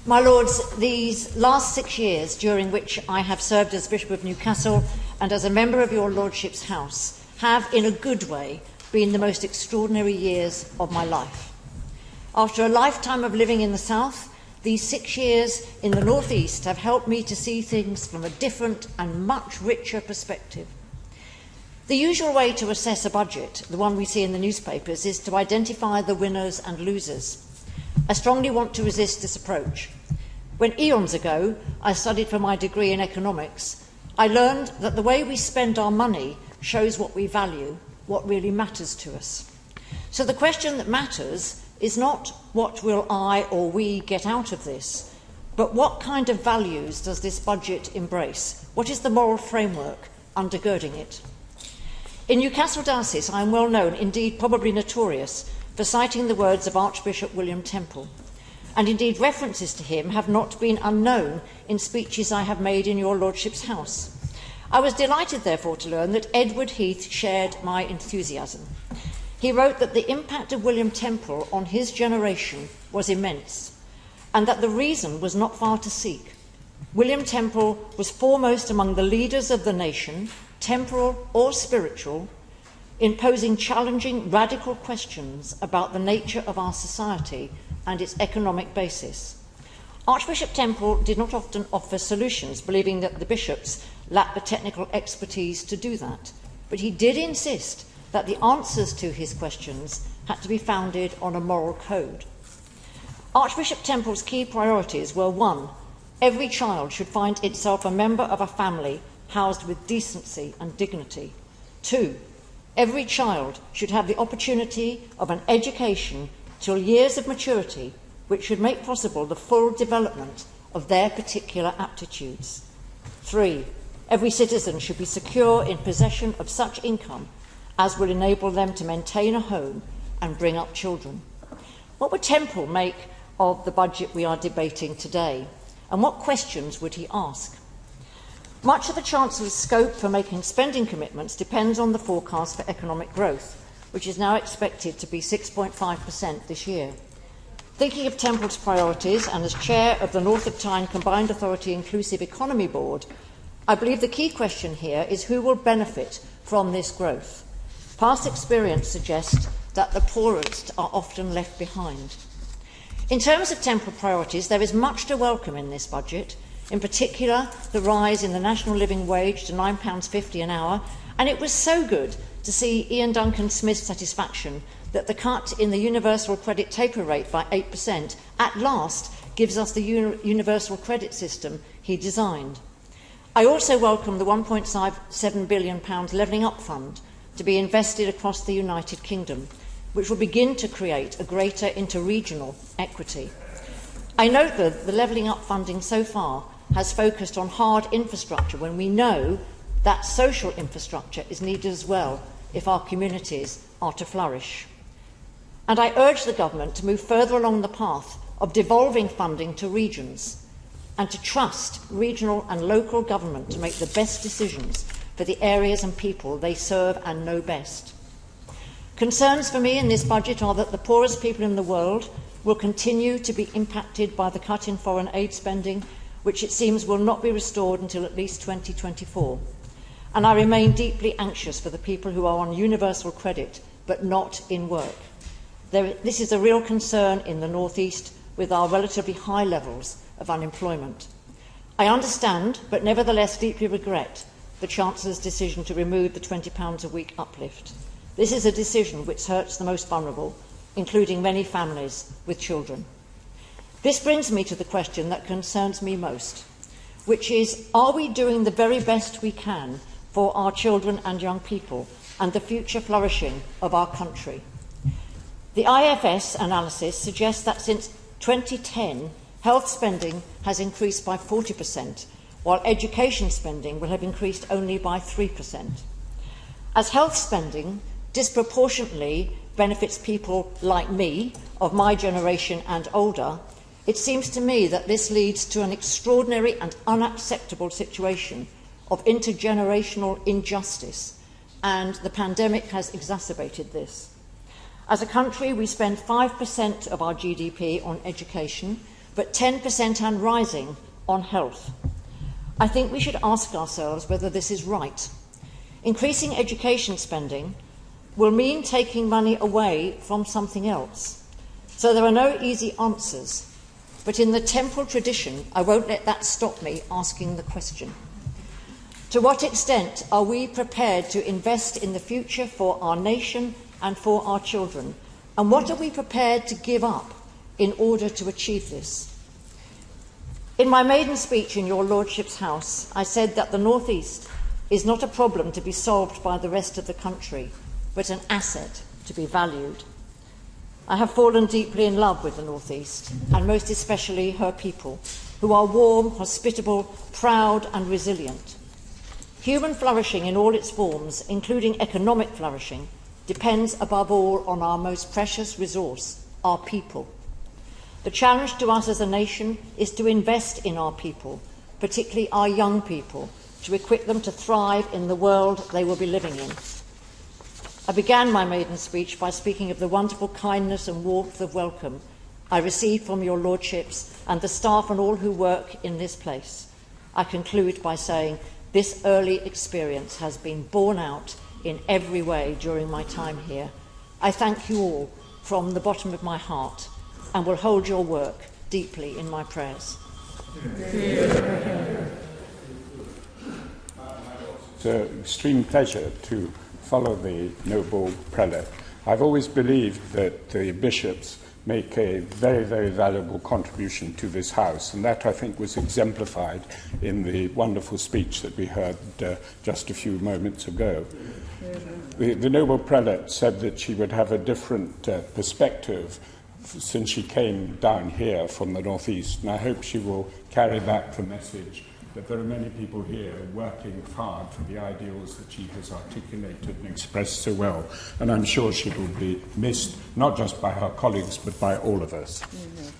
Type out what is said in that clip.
My Lords, these last 6 years, during which I have served as Bishop of Newcastle and as a member of your Lordship's House, have, in a good way, been the most extraordinary years of my life. After a lifetime of living in the South, these 6 years in the North East have helped me to see things from a different and much richer perspective. The usual way to assess a budget, the one we see in the newspapers, is to identify the winners and losers. I strongly want to resist this approach. When eons ago I studied for my degree in economics, I learned that the way we spend our money shows what we value, what really matters to us. So the question that matters is not what will I or we get out of this, but what kind of values does this budget embrace? What is the moral framework undergirding it? In Newcastle Diocese, I am well known, indeed probably notorious, for citing the words of Archbishop William Temple, and indeed references to him have not been unknown in speeches I have made in your Lordship's House. I was delighted, therefore, to learn that Edward Heath shared my enthusiasm. He wrote that the impact of William Temple on his generation was immense, and that the reason was not far to seek. William Temple was foremost among the leaders of the nation, temporal or spiritual, in posing challenging, radical questions about the nature of our society and its economic basis. Archbishop Temple did not often offer solutions, believing that the bishops lacked the technical expertise to do that, but he did insist that the answers to his questions had to be founded on a moral code. Archbishop Temple's key priorities were: 1, every child should find itself a member of a family housed with decency and dignity. 2, every child should have the opportunity of an education till years of maturity, which should make possible the full development of their particular aptitudes. 3, every citizen should be secure in possession of such income as will enable them to maintain a home and bring up children. What would Temple make of the budget we are debating today? And what questions would he ask? Much of the Chancellor's scope for making spending commitments depends on the forecast for economic growth, which is now expected to be 6.5% this year. Thinking of Temple's priorities, and as chair of the Norfolk Tyne Combined Authority Inclusive Economy Board, I believe the key question here is who will benefit from this growth. Past experience suggests that the poorest are often left behind. In terms of Temple priorities, there is much to welcome in this budget, in particular the rise in the national living wage to £9.50 an hour, and it was so good to see Ian Duncan Smith's satisfaction that the cut in the universal credit taper rate by 8% at last gives us the universal credit system he designed. I also welcome the £1.7 billion Levelling Up Fund to be invested across the United Kingdom, which will begin to create a greater interregional equity. I note that the Levelling Up funding so far has focused on hard infrastructure when we know that social infrastructure is needed as well if our communities are to flourish. And I urge the Government to move further along the path of devolving funding to regions and to trust regional and local government to make the best decisions for the areas and people they serve and know best. Concerns for me in this budget are that the poorest people in the world will continue to be impacted by the cut in foreign aid spending, which it seems will not be restored until at least 2024. And I remain deeply anxious for the people who are on universal credit but not in work. This is a real concern in the North East with our relatively high levels of unemployment. I understand, but nevertheless deeply regret, the Chancellor's decision to remove the £20 a week uplift. This is a decision which hurts the most vulnerable, including many families with children. This brings me to the question that concerns me most, which is, are we doing the very best we can for our children and young people and the future flourishing of our country? The IFS analysis suggests that since 2010, health spending has increased by 40%, while education spending will have increased only by 3%. As health spending disproportionately benefits people like me, of my generation and older, it seems to me that this leads to an extraordinary and unacceptable situation of intergenerational injustice, and the pandemic has exacerbated this. As a country, we spend 5% of our GDP on education, but 10% and rising on health. I think we should ask ourselves whether this is right. Increasing education spending will mean taking money away from something else. So there are no easy answers, but in the temporal tradition, I won't let that stop me asking the question. To what extent are we prepared to invest in the future for our nation and for our children? And what are we prepared to give up in order to achieve this? In my maiden speech in your Lordship's house, I said that the North East is not a problem to be solved by the rest of the country, but an asset to be valued. I have fallen deeply in love with the North East, and most especially her people, who are warm, hospitable, proud and resilient. Human flourishing in all its forms, including economic flourishing, depends above all on our most precious resource, our people. The challenge to us as a nation is to invest in our people, particularly our young people, to equip them to thrive in the world they will be living in. I began my maiden speech by speaking of the wonderful kindness and warmth of welcome I received from your Lordships and the staff and all who work in this place. I conclude by saying this early experience has been borne out in every way during my time here. I thank you all from the bottom of my heart and will hold your work deeply in my prayers. It's an extreme pleasure to follow the noble prelate. I've always believed that the bishops make a very, very valuable contribution to this House, and that, I think, was exemplified in the wonderful speech that we heard just a few moments ago. The noble prelate said that she would have a different perspective since she came down here from the North East, and I hope she will carry back the message that there are many people here working hard for the ideals that she has articulated and expressed so well, and I'm sure she will be missed not just by her colleagues but by all of us.